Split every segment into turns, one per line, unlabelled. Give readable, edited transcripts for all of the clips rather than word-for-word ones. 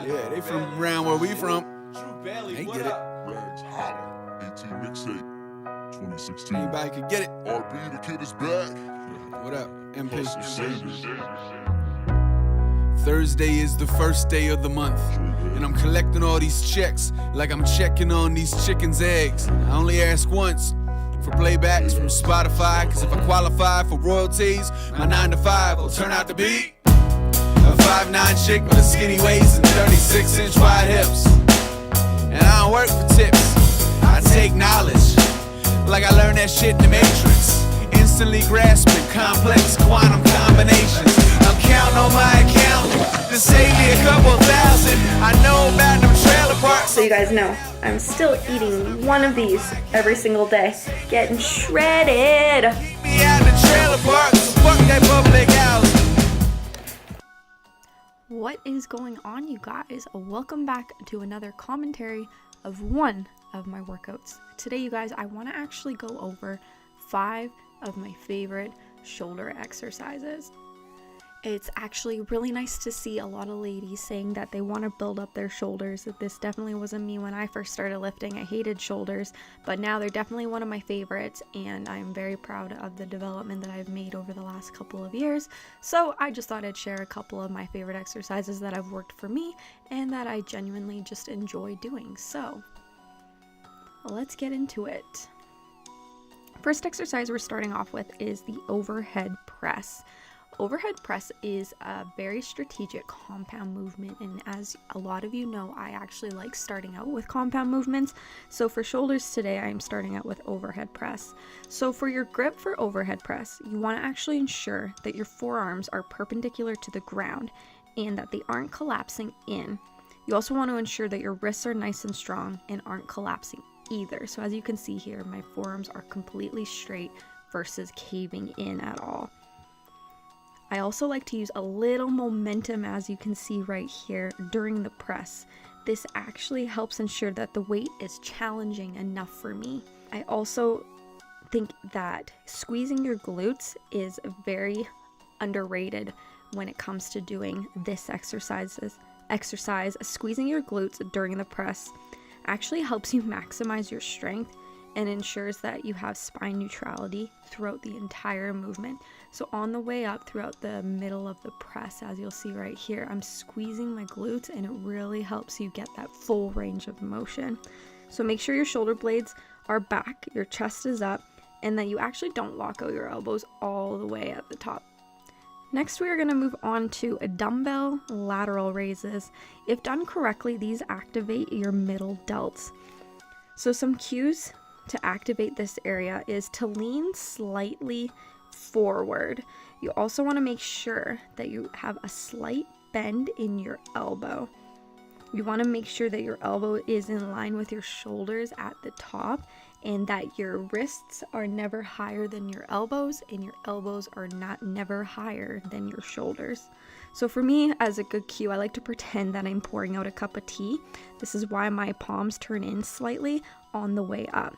Yeah, they from around where we from. They get it.
Rags holla. 18 mixtape. 2016.
Anybody could get it.
RB, the kid is back.
What up, MP?
Hustle Sanders.
Thursday is the first day of the month, and I'm collecting all these checks like I'm checking on these chickens' eggs. I only ask once for playbacks from Spotify, cause if I qualify for royalties, my 9 to 5 will turn out to be a 5'9" chick with a skinny waist and 36-inch wide hips. And I don't work for tips, I take knowledge like I learned that shit in the Matrix. Instantly grasping complex quantum combinations. I'm counting on my account to save me a couple thousand. I know about them trailer parks.
So you guys know, I'm still eating one of these every single day. Getting shredded.
Me out the trailer parks, fuck that public house.
What is going on, you guys? Welcome back to another commentary of one of my workouts. Today, you guys, I want to actually go over 5 of my favorite shoulder exercises. It's actually really nice to see a lot of ladies saying that they want to build up their shoulders. That this definitely wasn't me when I first started lifting. I hated shoulders, but now they're definitely one of my favorites, and I'm very proud of the development that I've made over the last couple of years. So I just thought I'd share a couple of my favorite exercises that have worked for me and that I genuinely just enjoy doing. So let's get into it. First exercise we're starting off with is the overhead press. Overhead press is a very strategic compound movement, and as a lot of you know, I actually like starting out with compound movements. So for shoulders today, I am starting out with overhead press. So for your grip for overhead press, you want to actually ensure that your forearms are perpendicular to the ground and that they aren't collapsing in. You also want to ensure that your wrists are nice and strong and aren't collapsing either. So as you can see here, my forearms are completely straight versus caving in at all. I also like to use a little momentum, as you can see right here, during the press. This actually helps ensure that the weight is challenging enough for me. I also think that squeezing your glutes is very underrated when it comes to doing this exercise. Squeezing your glutes during the press actually helps you maximize your strength and ensures that you have spine neutrality throughout the entire movement. So on the way up throughout the middle of the press, as you'll see right here, I'm squeezing my glutes, and it really helps you get that full range of motion. So make sure your shoulder blades are back, your chest is up, and that you actually don't lock out your elbows all the way at the top. Next, we are going to move on to dumbbell lateral raises. If done correctly, these activate your middle delts. So some cues to activate this area is to lean slightly forward. You also want to make sure that you have a slight bend in your elbow. You want to make sure that your elbow is in line with your shoulders at the top, and that your wrists are never higher than your elbows, and your elbows are never higher than your shoulders. So for me, as a good cue, I like to pretend that I'm pouring out a cup of tea. This is why my palms turn in slightly on the way up.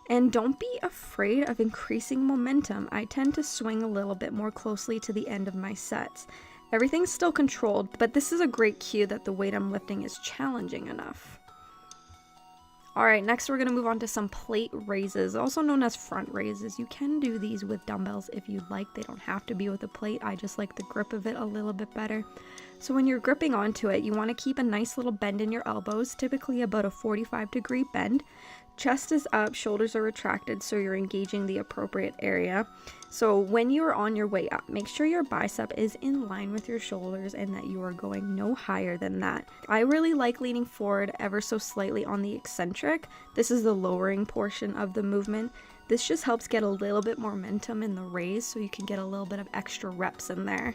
And don't be afraid of increasing momentum. I tend to swing a little bit more closely to the end of my sets. Everything's still controlled, but this is a great cue that the weight I'm lifting is challenging enough. Alright, next we're going to move on to some plate raises, also known as front raises. You can do these with dumbbells if you'd like. They don't have to be with a plate. I just like the grip of it a little bit better. So when you're gripping onto it, you want to keep a nice little bend in your elbows, typically about a 45-degree bend. Chest is up, shoulders are retracted, so you're engaging the appropriate area. So when you are on your way up, make sure your bicep is in line with your shoulders and that you are going no higher than that. I really like leaning forward ever so slightly on the eccentric. This is the lowering portion of the movement. This just helps get a little bit more momentum in the raise, so you can get a little bit of extra reps in there.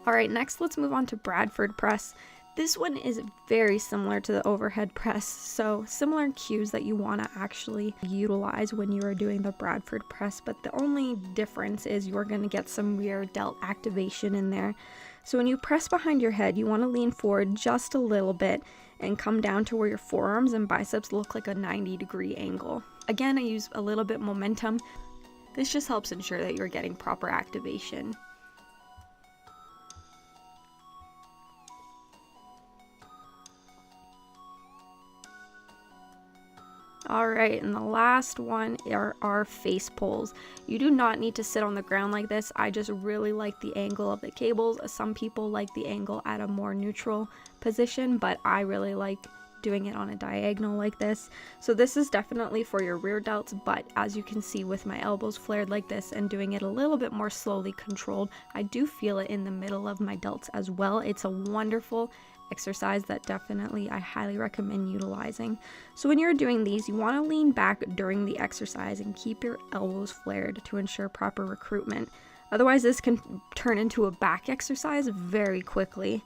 Alright, next let's move on to Bradford press. This one is very similar to the overhead press, so similar cues that you want to actually utilize when you are doing the Bradford press, but the only difference is you're going to get some rear delt activation in there. So when you press behind your head, you want to lean forward just a little bit and come down to where your forearms and biceps look like a 90-degree angle. Again, I use a little bit momentum. This just helps ensure that you're getting proper activation. Alright, and the last one are our face pulls. You do not need to sit on the ground like this. I just really like the angle of the cables. Some people like the angle at a more neutral position, but I really like doing it on a diagonal like this. So this is definitely for your rear delts, but as you can see with my elbows flared like this and doing it a little bit more slowly controlled, I do feel it in the middle of my delts as well. It's a wonderful exercise that definitely I highly recommend utilizing. So when you're doing these, you want to lean back during the exercise and keep your elbows flared to ensure proper recruitment. Otherwise, this can turn into a back exercise very quickly.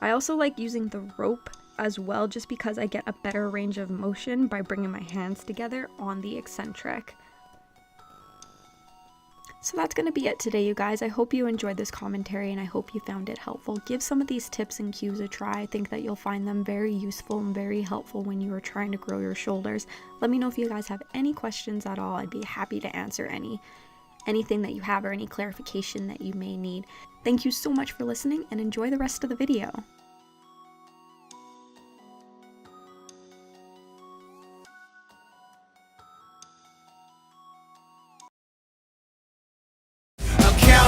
I also like using the rope as well, just because I get a better range of motion by bringing my hands together on the eccentric. So that's going to be it today, you guys. I hope you enjoyed this commentary and I hope you found it helpful. Give some of these tips and cues a try. I think that you'll find them very useful and very helpful when you are trying to grow your shoulders. Let me know if you guys have any questions at all. I'd be happy to answer anything that you have or any clarification that you may need. Thank you so much for listening and enjoy the rest of the video.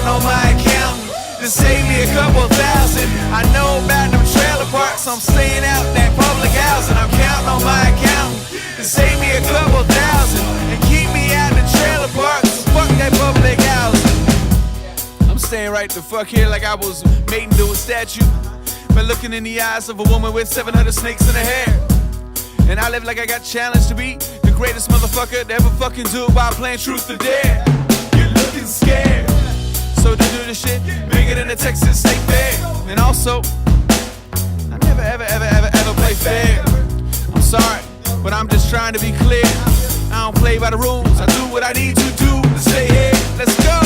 On my account to save me a couple thousand. I know about them trailer parks, I'm staying out that public housing. I'm counting on my account to save me a couple thousand and keep me out the trailer parks. Fuck that public housing. I'm staying right the fuck here like I was made into a statue by looking in the eyes of a woman with 700 snakes in her hair. And I live like I got challenged to be the greatest motherfucker to ever fucking do it while playing truth or dare. You're looking scared. So to do this shit, bigger than the Texas State Fair. And also, I never ever play fair. I'm sorry, but I'm just trying to be clear. I don't play by the rules, I do what I need to do to stay here. Let's go.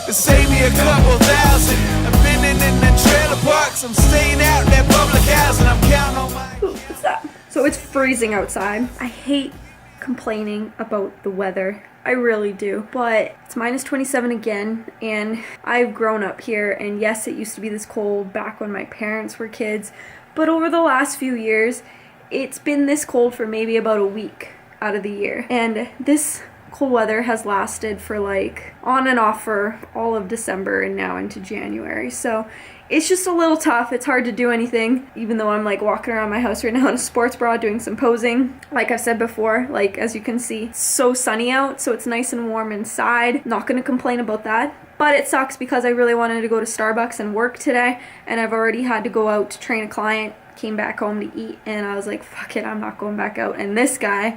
To save me a couple thousand. I've been in the trailer parks, I'm staying out in that public housing. I'm counting on my...
Ooh, what's that? So it's freezing outside. I hate complaining about the weather. I really do, but it's minus 27 again, and I've grown up here, and yes, it used to be this cold back when my parents were kids, but over the last few years, it's been this cold for maybe about a week out of the year, and this cold weather has lasted for like on and off for all of December and now into January, so it's just a little tough. It's hard to do anything, even though I'm like walking around my house right now in a sports bra doing some posing. Like I said before, like as you can see, it's so sunny out, so it's nice and warm inside. Not gonna complain about that, but it sucks because I really wanted to go to Starbucks and work today, and I've already had to go out to train a client, came back home to eat, and I was like, fuck it, I'm not going back out. And this guy,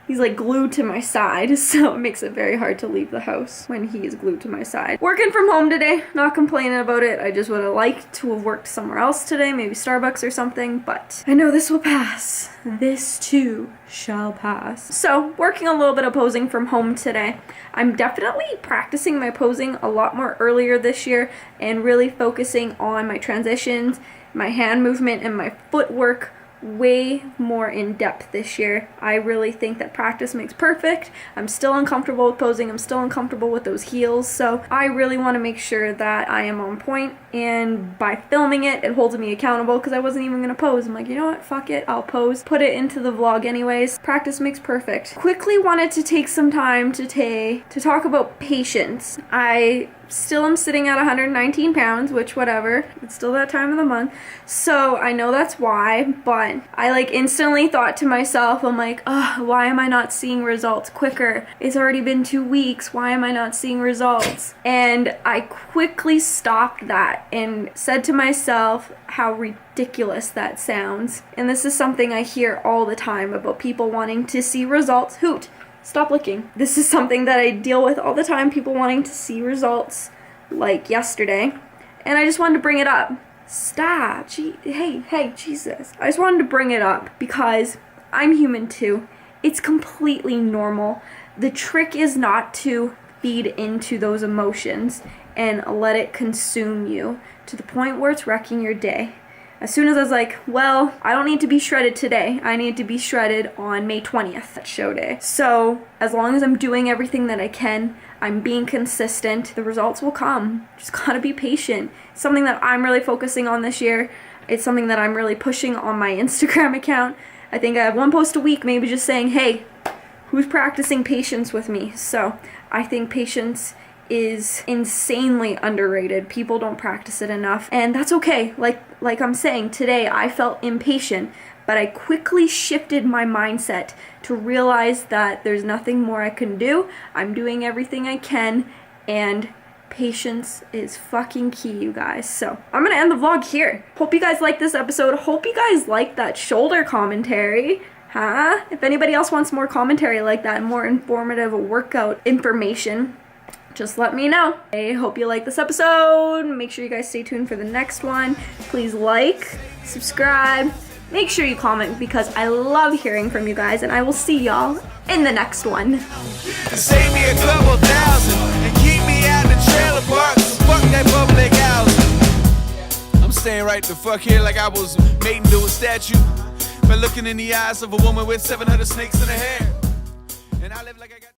he's like glued to my side, so it makes it very hard to leave the house when he is glued to my side. Working from home today, not complaining about it. I just would have liked to have worked somewhere else today, maybe Starbucks or something, but I know this will pass. This too shall pass. So, working a little bit of posing from home today. I'm definitely practicing my posing a lot more earlier this year and really focusing on my transitions, my hand movement, and my footwork way more in depth this year. I really think that practice makes perfect. I'm still uncomfortable with posing. I'm still uncomfortable with those heels. So I really want to make sure that I am on point, and by filming it, it holds me accountable because I wasn't even going to pose. I'm like, you know what? Fuck it. I'll pose. Put it into the vlog anyways. Practice makes perfect. Quickly wanted to take some time to talk about patience. I still am sitting at 119 pounds, which whatever, it's still that time of the month, so I know that's why, but I like instantly thought to myself, I'm like, oh, why am I not seeing results quicker? It's already been 2 weeks, why am I not seeing results? And I quickly stopped that and said to myself how ridiculous that sounds. And this is something I hear all the time about people wanting to see results. Hoot! Stop licking. This is something that I deal with all the time, people wanting to see results like yesterday. And I just wanted to bring it up. Stop. Hey, Jesus. I just wanted to bring it up because I'm human too. It's completely normal. The trick is not to feed into those emotions and let it consume you to the point where it's wrecking your day. As soon as I was like, well, I don't need to be shredded today. I need to be shredded on May 20th, that's show day. So as long as I'm doing everything that I can, I'm being consistent, the results will come. Just gotta be patient. It's something that I'm really focusing on this year. It's something that I'm really pushing on my Instagram account. I think I have one post a week, maybe just saying, hey, who's practicing patience with me? So I think patience is insanely underrated. People don't practice it enough, and that's okay. Like I'm saying, today I felt impatient, but I quickly shifted my mindset to realize that there's nothing more I can do. I'm doing everything I can, and patience is fucking key, you guys. So I'm gonna end the vlog here. Hope you guys like this episode. Hope you guys like that shoulder commentary. Huh? If anybody else wants more commentary like that, more informative workout information, just let me know. I hope you like this episode. Make sure you guys stay tuned for the next one. Please like, subscribe, make sure you comment, because I love hearing from you guys, and I will see y'all in the next one.
Save me a couple thousand and keep me out the trailer park. Fuck that public housing. I'm staying right the fuck here like I was mating to a statue by looking in the eyes of a woman with 700 snakes in her hair. And I live like I got